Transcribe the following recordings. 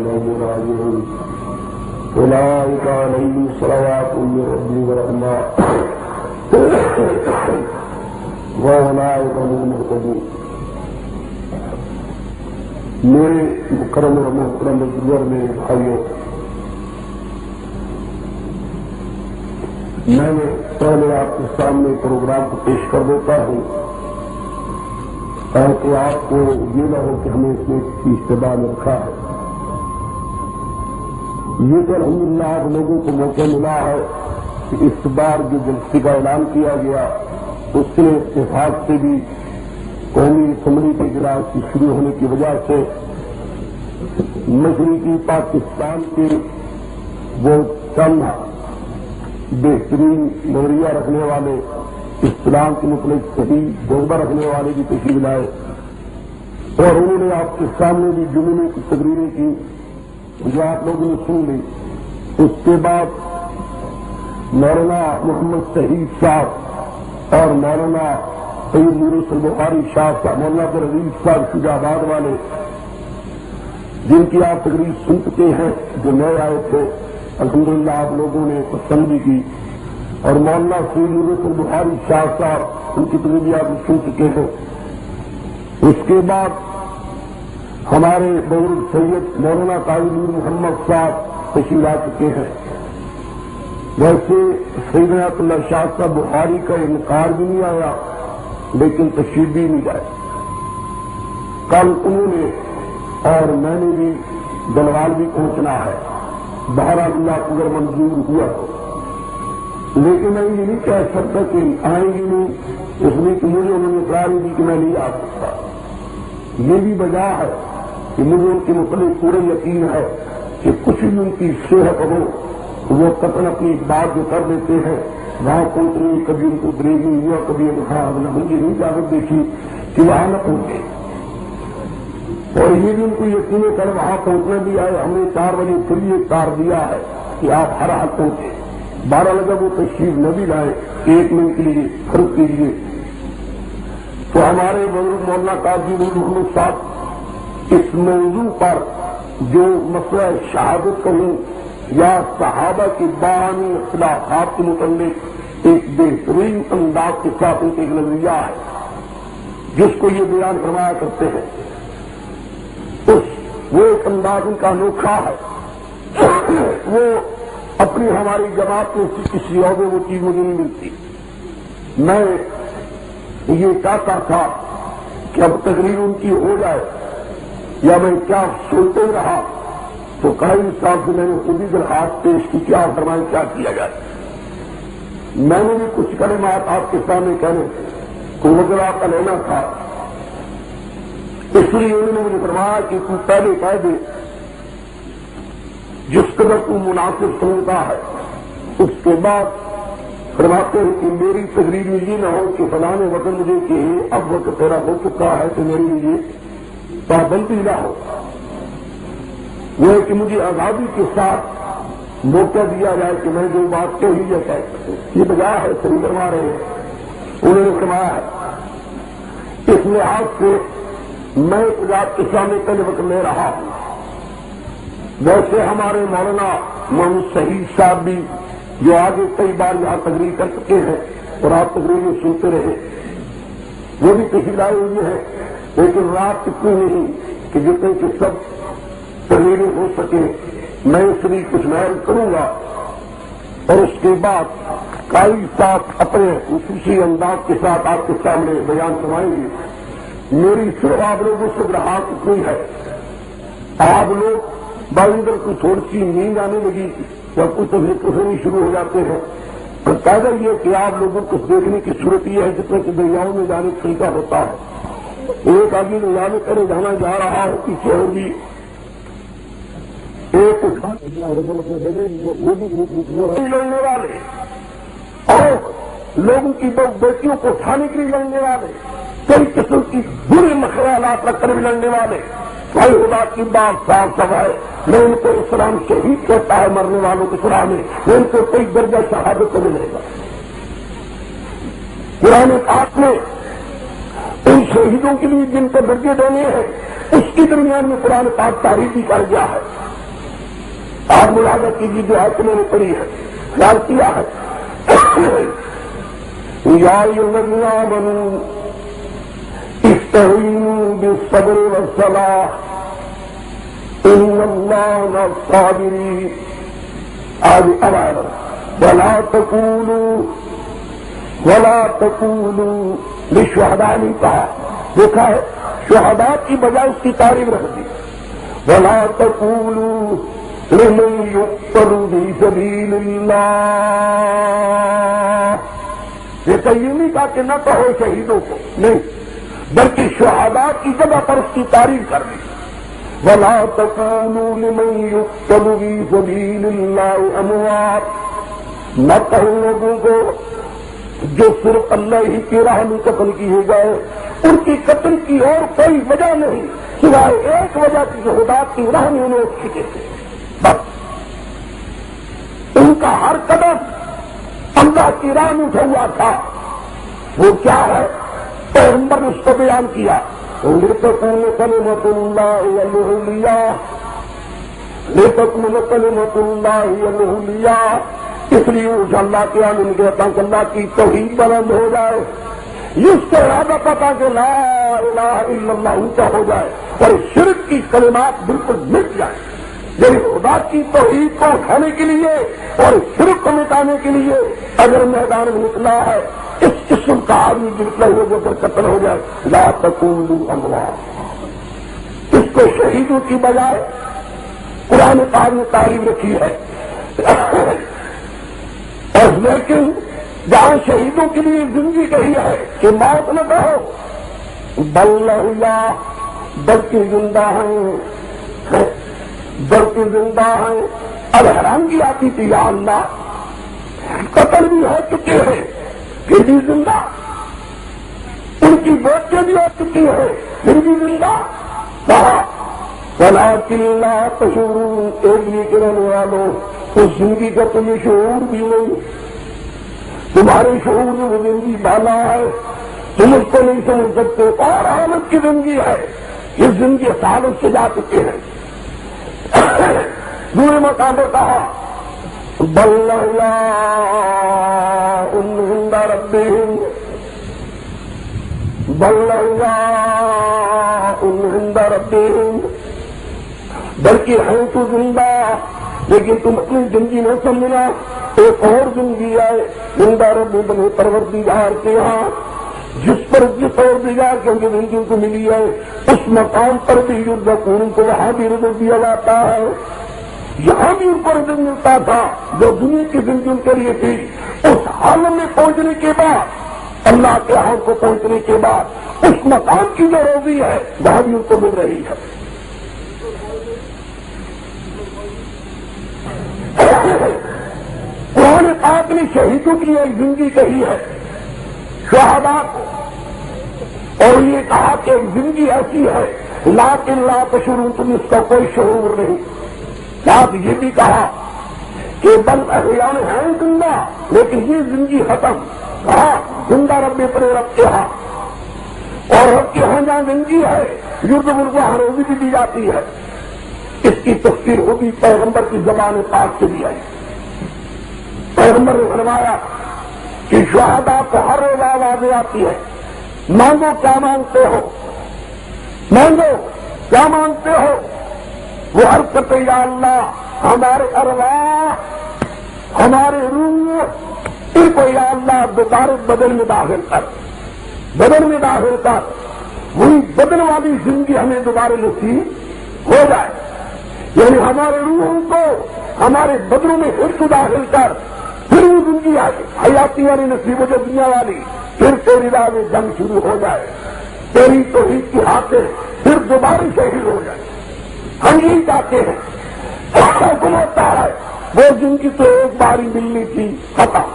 إليه راجعون أولئك عليهم صلوات من ربهم ورحمة وأولئك هم المهتدون. میرے مکرم اور محترم بزرگوں میں بھائیوں، میں نے پہلے آپ کے سامنے پروگرام کو پیش کر دیتا ہوں تاکہ آپ کو یہ نہ ہو کہ ہمیں اس میں کسی اشتباہ میں رکھا ہے. یہ تو الحمدللہ آپ لوگوں کو موقع ملا ہے کہ اس بار جو جلسے کا اعلان کیا گیا اس کے اتفاق سے بھی قومی اسمبلی کے اجلاس کی شروع ہونے کی وجہ سے مشرقی پاکستان کے وہ چند بہترین نظریہ رکھنے والے، اسلام کے متعلق صحیح جذبہ رکھنے والے بھی تشریف لائے اور انہوں نے آپ کے سامنے بھی جملے کی تقریریں کی جو آپ لوگوں نے سن لی. اس کے بعد مولانا محمد شہید صاحب اور مولانا سید یونس البخاری صاحب کا مولانا عزیز صاحب شجاع آباد والے جن کی آپ تقریر سن چکے ہیں، جو نئے آئے تھے الحمدللہ آپ لوگوں نے پسند بھی کی، اور مولانا سید یونس البخاری صاحب ان کی تقریر بھی آپ سن چکے ہیں. اس کے بعد ہمارے بزرگ سید مولانا قاضی نور محمد صاحب تشریف لا چکے ہیں. ویسے سید عنایت اللہ شاہ صاحب بخاری کا انکار بھی نہیں آیا لیکن تشریف بھی نہیں لائے. کل انہوں نے اور میں نے بھی دلوال بھی پہنچنا ہے، بہرحال اللہ کو اگر منظور ہوا تو، لیکن میں یہ نہیں کہہ سکتا کہ آئیں گی نہیں، اس لیے کہ مجھے انہوں نے اقرار دی کہ میں نہیں آ سکتا. یہ بھی وجہ ہے کہ مجھے ان کے متعلق پورا یقین ہے کہ کچھ بھی ان کی صحت ہو وہ قطن اپنی بات جو کر دیتے ہیں وہاں پہنچنے، کبھی ان کو بریک نہیں ہوا، کبھی مجھے نہیں اجازت دیکھی کہ وہاں نہ پہنچے، اور یہ بھی ان کو یقین کر وہاں پہنچنا بھی آئے. ہم نے 4 بجے پھر یہ کار دیا ہے کہ آپ ہر حال پہنچے. 12 لگا وہ تشریف نہ بھی لائے، 1 منٹ کے لیے فرق کیجیے. تو ہمارے بزرگ مولانا قاضی نور محمد صاحب اس موضوع پر جو مسئلہ شہادت کہوں یا صحابہ کی باہمی اختلافات کے متعلق ایک بہترین انداز کے ساتھ ان کا ایک نظریہ ہے جس کو یہ بیان فرمایا کرتے ہیں. وہ ایک انداز ان کا انوکھا ہے. وہ اپنی ہماری جماعت میں کسی اور میں وہ چیز مجھے نہیں ملتی. میں یہ چاہتا تھا کہ اب تقریر ان کی ہو جائے یا میں کیا سنتے رہا تو قائم صاحب سے میں نے خود ہی درخواست پیش کی کیا فرمائیں کیا کیا جائے. میں نے بھی کچھ کلمات آپ کے سامنے کہنے کو وغیرہ کا لینا تھا، اس لیے انہوں نے مجھے فرمایا کہ تو پہلے کہہ دے جس قدر تو مناسب سمجھتا ہے. اس کے بعد فرماتے ہیں کہ میری تقریر میں یہ نہ ہو کہ فلاں وطن مجھے کہ اب وقت تیرا ہو چکا ہے تو میری لیے پابندی نہ ہو. وہ ہے کہ مجھے آزادی کے ساتھ موقع دیا جائے کہ میں جو بات کہی یا کہہ سکوں. یہ بجا ہے صحیح فرما رہے ہیں انہوں نے فرمایا ہے. اس لحاظ سے میں آپ کے سامنے پہلے وقت لے رہا ہوں. ویسے ہمارے مولانا محمد شہید صاحب بھی جو آگے کئی بار یہاں تقریر کر چکے ہیں اور آپ تقریر میں سنتے رہے وہ بھی تشریف لائے ہوئے ہیں، لیکن رات اتنی نہیں کہ جتنے کہ سب تقریریں ہو سکے. میں اس لیے کچھ محل کروں گا اور اس کے بعد قاضی صاحب اپنے خصوصی انداز کے ساتھ آپ کے سامنے بیان کروائیں گے. میری صرف آپ لوگوں سے درخواست اتنی ہے، آپ لوگ باندر کو تھوڑی سی نیند آنے لگی یا کچھ تفریح شروع ہو جاتے ہیں. قاعدہ یہ کہ آپ لوگوں کو دیکھنے کی صورت یہ ہے جتنے کہ دریاؤں میں جانے کا طریقہ ہوتا ہے. ایک آدمی دریا میں کرے جانا جا رہا ہے، پیچھے اور بھی ایک لڑنے والے اور لوگوں کی بیٹیوں کو اٹھانے کے لیے لڑنے والے، کئی قسم کی برے مخیالات رکھ کر بھی لڑنے والے. بھائی خدا کی بات صاف سوائے میں ان کو اسلام شہید کہتا ہے مرنے والوں کے سرا میں ان کو کوئی درجہ شہادت کو ملے گا. قرآن پاک میں ان شہیدوں کے لیے جن کو درجے دینے ہیں اس کی درمیان میں قرآن پاک تعریف بھی کر گیا ہے. آپ ملاحظہ کیجیے جو آیت میں نے پڑھی ہے، خیال کیا ہے. یا ایھا الذین آمنوا استعینوا بالصبر والصلاۃ ان اللہ مع الصابرین. آج ولا تقولوا للشہداء نہیں کہا، دیکھا ہے شہداء کی بجائے اس کی تعریف رکھ دی. ولا تقولوا لمن يقتل في سبيل الله. دیکھا یہ نہیں کہا کہ نہ کہو شہیدوں کو، نہیں، بلکہ شہداء کی جگہ پر اس کی تعریف کر دی. ولا تقولوا لمن يقتل في سبيل الله اموات. نہ کہو لوگوں کو جو صرف اللہ ہی کی راہ میں قتل کیے گئے، ان کی قتل کی اور کوئی وجہ نہیں سوائے ایک وجہ کی، جو خدا کی راہ میں انہیں اٹھ چکے تھے. بس ان کا ہر قدم اللہ کی راہ میں اٹھا ہوا تھا. وہ کیا ہے؟ پیغمبر نے اس کو بیان کیا. لتكون كلمة الله هي العليا، لتكون كلمة الله هي العليا. اس لیے اس اللہ کے عالم کہتا کہ اللہ کی توحید بلند ہو جائے، اس سے ارادہ پتا کہ لا الہ الا اللہ اونچا ہو جائے اور شرک کی کلمات بالکل مٹ جائے. یعنی خدا کی توحید کو اٹھانے کے لیے اور شرک کو مٹانے کے لیے اگر میدان میں نکلا ہے، اس قسم کا آدمی نکلا ہوا جو پر قتل ہو جائے، لا تقولوا اموات. اس کو شہیدوں کی بجائے قرآن پاک نے تعریف رکھی ہے. اور لیکن جہاں شہیدوں کے لیے زندگی کہی ہے کہ موت نہ کہو، بل اللہ، بلکہ زندہ ہیں، بلکہ زندہ ہیں. اب حیرانگی آتی تھی، یا اللہ قتل بھی ہو چکے ہیں پھر بھی زندہ، ان کی بیٹیاں بھی ہو چکی ہیں پھر بھی زندہ. کہا ولکن لا تشعرون، ایک بھی کرنے والوں اس زندگی کا تمہیں شعور بھی نہیں. تمہارے شعور میں وہ زندگی بالا ہے، تم اس کو نہیں سمجھ سکتے. اور حالت کی زندگی ہے، یہ زندگی حالت سے جا چکے ہیں. دوسرے مقام پر کہا بل عند ربهم، بل عند ربهم، بلکہ ہیں تو زندہ لیکن تم اپنی زندگی نہ سمجھنا. ایک اور زندگی آئے زندہ رب بنے پروردگار کے یہاں، جس پر جس پروردگار کے اندر زندگی کو ملی ہے اس مقام پر بھی یرزقون کو وہاں بھی رزق دیا جاتا ہے. یہاں بھی ان کو رزق ملتا تھا جو دنیا کی زندگی ان کے لیے تھی. اس عالم میں پہنچنے کے بعد، اللہ کے یہاں کو پہنچنے کے بعد اس مقام کی جو روزی ہے وہاں بھی ان کو مل رہی ہے. قرآن پاک نے شہیدوں کی ایک زندگی کہی ہے، شہداء کو، اور یہ کہا کہ ایک زندگی ایسی ہے لیکن لا تشعرون، تم اس کا کوئی شعور نہیں. ساتھ یہ بھی کہا کہ بل احیاء ہیں زندہ لیکن یہ زندگی ختم. کہا زندہ رب پر رب کے ہاں، اور رب کے ہاں جہاں زندگی ہے یرزقون کو ہر روزی بھی دی جاتی ہے. اس کی تفسیر ہوگی پیغمبر کی زبان پاک سے بھی آئی. پیغمبر نے فرمایا کہ شہداء کو ہر روز آواز آتی ہے، مانگو کیا مانگتے ہو، مانگو کیا مانگتے ہو. وہ عرض کرتے یا اللہ ہمارے ارواح، ہمارے روح، ان کو یا اللہ دوبارہ بدن میں داخل کر، بدن میں داخل کر، وہی بدن والی زندگی ہمیں دوبارہ نصیب ہو جائے. یعنی ہمارے روحوں کو ہمارے بدنوں میں پھر تو داخل کر، پھر وہ زندگی حیاتی والی نصیب ہو جو دنیا والی، پھر تیری راہ میں جنگ شروع ہو جائے، تیری توحید کی ہاتھیں پھر دوبارہ شہید ہو جائے. ہم یہی چاہتے ہیں. حکم ہوتا ہے وہ زندگی تو ایک بار ہی ملنی تھی ختم،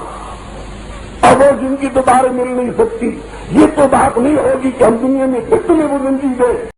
اور وہ زندگی دوبارہ مل نہیں سکتی. یہ تو بات نہیں ہوگی کہ ہم دنیا میں کتنے وہ زندگی دیں.